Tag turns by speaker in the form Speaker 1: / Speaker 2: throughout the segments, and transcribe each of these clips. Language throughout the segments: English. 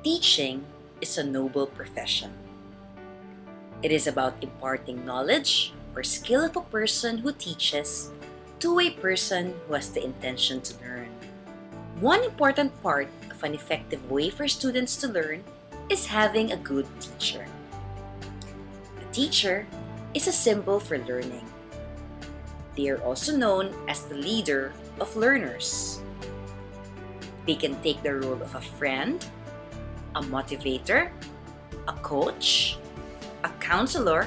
Speaker 1: Teaching is a noble profession. It is about imparting knowledge or skill of a person who teaches to a person who has the intention to learn. One important part of an effective way for students to learn is having a good teacher. A teacher is a symbol for learning. They are also known as the leader of learners. They can take the role of a friend, a motivator, a coach, a counselor,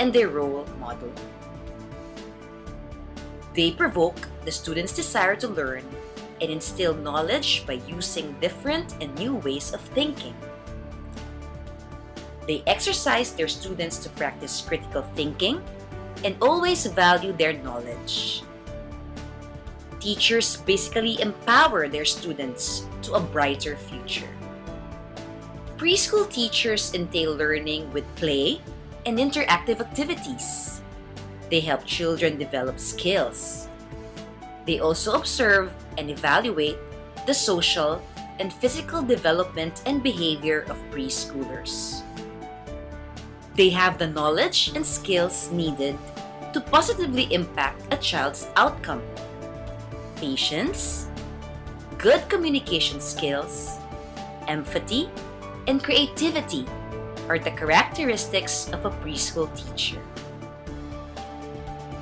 Speaker 1: and their role model. They provoke the students' desire to learn and instill knowledge by using different and new ways of thinking. They exercise their students to practice critical thinking and always value their knowledge. Teachers basically empower their students to a brighter future. Preschool teachers entail learning with play and interactive activities. They help children develop skills. They also observe and evaluate the social and physical development and behavior of preschoolers. They have the knowledge and skills needed to positively impact a child's outcome. Patience, good communication skills, empathy, and creativity are the characteristics of a preschool teacher.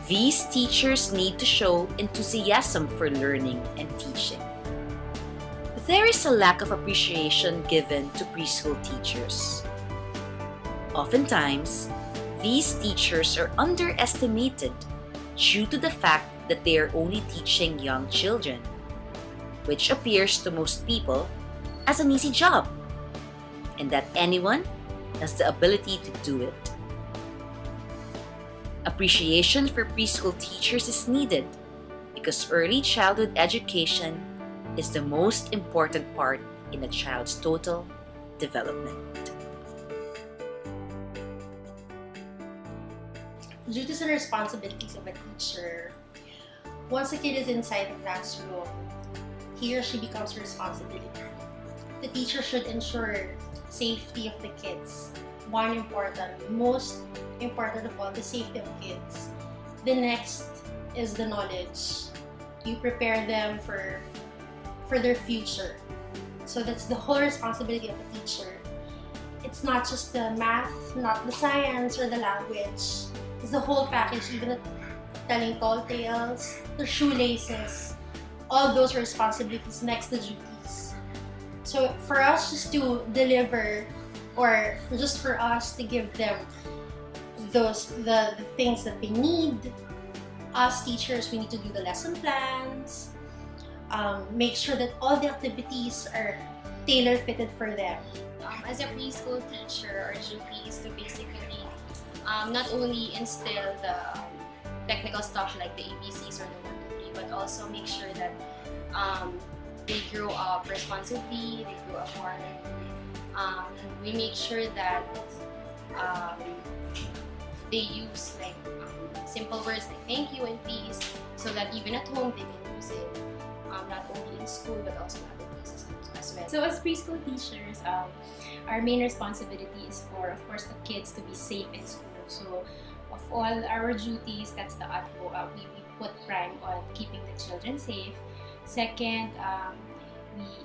Speaker 1: These teachers need to show enthusiasm for learning and teaching. There is a lack of appreciation given to preschool teachers. Oftentimes, these teachers are underestimated due to the fact that they are only teaching young children, which appears to most people as an easy job, and that anyone has the ability to do it. Appreciation for preschool teachers is needed because early childhood education is the most important part in a child's total development.
Speaker 2: Duties and responsibilities of a teacher. Once a kid is inside the classroom, he or she becomes a responsibility. The teacher should ensure safety of the kids. Most important of all, the safety of kids. The next is the knowledge. You prepare them for their future. So that's the whole responsibility of a teacher. It's not just the math, not the science or the language. It's the whole package, even the telling tall tales, the shoelaces, all those responsibilities next to duties. So for us just to deliver, or just for us to give them the things that they need, us teachers, we need to do the lesson plans, make sure that all the activities are tailor-fitted for them.
Speaker 3: As a preschool teacher, our duty is to basically not only instill the technical stuff like the ABCs or the 1, 2, 3, but also make sure that they grow up responsibly, they grow up morally. We make sure that they use like simple words like thank you and please, so that even at home they can use it, not only in school but also in other places as well.
Speaker 4: So as preschool teachers, our main responsibility is for, of course, the kids to be safe in school. So of all our duties, that's the utmost. We put prime on keeping the children safe. Second,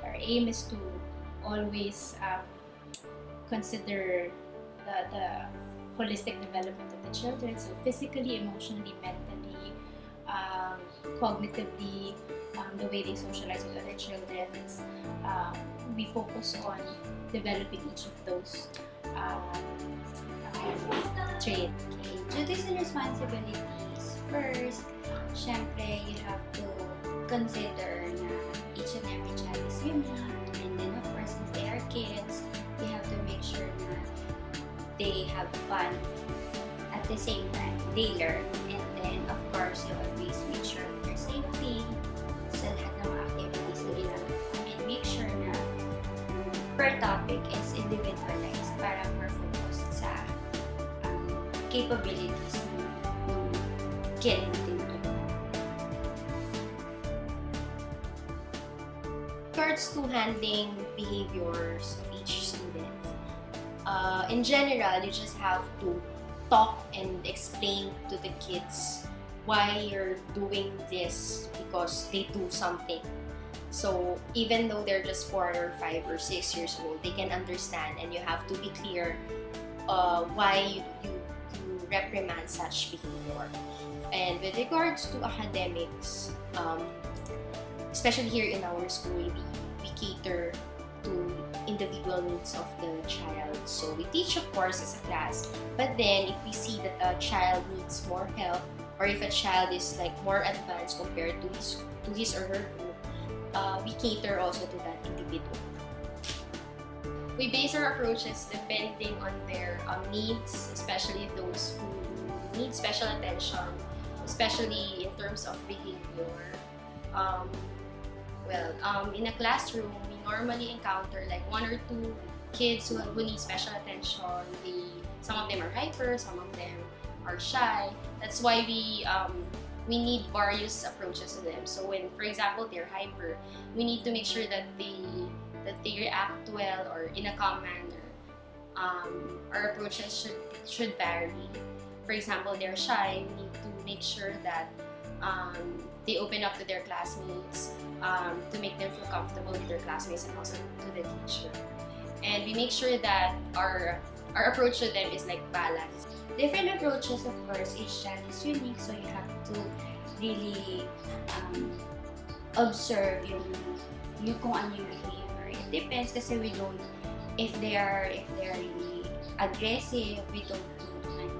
Speaker 4: our aim is to always consider the holistic development of the children. So physically, emotionally, mentally, cognitively, the way they socialize with other children. We focus on developing each of those traits.
Speaker 5: Duties and responsibilities. First, syempre, you have to consider na each and every child is unique. And then, of course, if they are kids, you have to make sure na they have fun at the same time. They learn. And then, of course, you always make sure of their safety sa lahat ng mga activities na ginagawa. And make sure na per topic is individualized para more focused sa capabilities ng kid natin.
Speaker 2: Regards to handling
Speaker 3: behaviors of each student. In general, you just have to talk and explain to the kids why you're doing this because they do something. So even though they're just 4 or 5 or 6 years old, they can understand, and you have to be clear why you reprimand such behavior. And with regards to academics, especially here in our school, we cater to individual needs of the child. So we teach, of course, as a class, but then if we see that a child needs more help, or if a child is like more advanced compared to his or her group, we cater also to that individual. We base our approaches depending on their needs, especially those who need special attention, especially in terms of behavior. In a classroom, we normally encounter like 1 or 2 kids who need special attention. Some of them are hyper, some of them are shy. That's why we need various approaches to them. So when, for example, they're hyper, we need to make sure that they react well or in a calm manner. Our approaches should vary. For example, they're shy, we need to make sure that they open up to their classmates, to make them feel comfortable with their classmates and also to the teacher. And we make sure that our approach to them is like balanced.
Speaker 5: Different approaches, of course, each child is unique, so you have to really observe yung kung ano yung behavior. It depends kasi we don't, if they are really aggressive, we don't do naman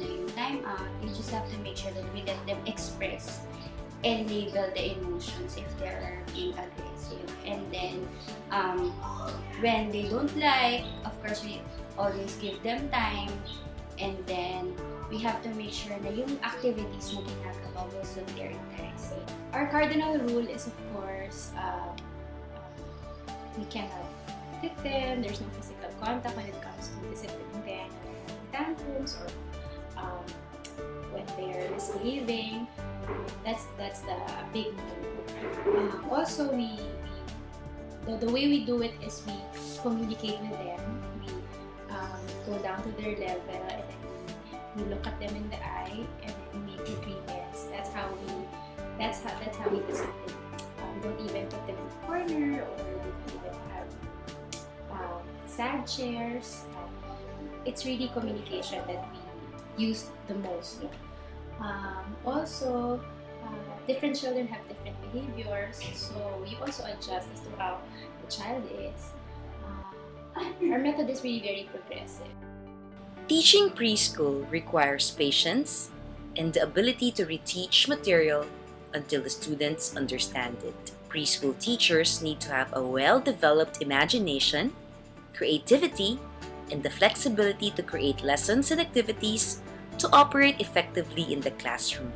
Speaker 5: yung time out. You just have to make sure that we let them express and label the emotions if they're being aggressive. And then, when they don't like, of course, we always give them time. And then, we have to make sure na yung activities na ginagawa will suit their interest.
Speaker 4: Our cardinal rule is, of course, we cannot hit them. There's no physical contact when it comes to disciplining them, or having tantrums, or when they're misbehaving. That's the big no. Also, the way we do it is we communicate with them. We go down to their level, and then we look at them in the eye, and then we make agreements. That's how we discipline. We don't even put them in the corner, or we don't even have sad chairs. It's really communication that we use the most. Also, different children have different behaviors, so we also adjust as to how the child is. Our method is really very progressive.
Speaker 1: Teaching preschool requires patience and the ability to reteach material until the students understand it. Preschool teachers need to have a well-developed imagination, creativity, and the flexibility to create lessons and activities to operate effectively in the classroom.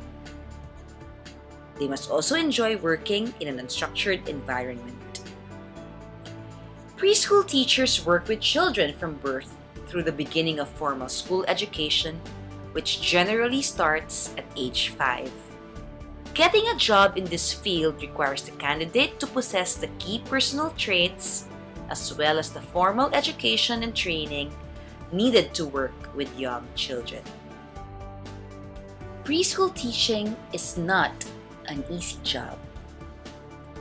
Speaker 1: They must also enjoy working in an unstructured environment. Preschool teachers work with children from birth through the beginning of formal school education, which generally starts at age 5. Getting a job in this field requires the candidate to possess the key personal traits as well as the formal education and training needed to work with young children. Preschool teaching is not an easy job,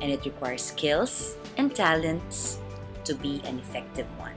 Speaker 1: and it requires skills and talents to be an effective one.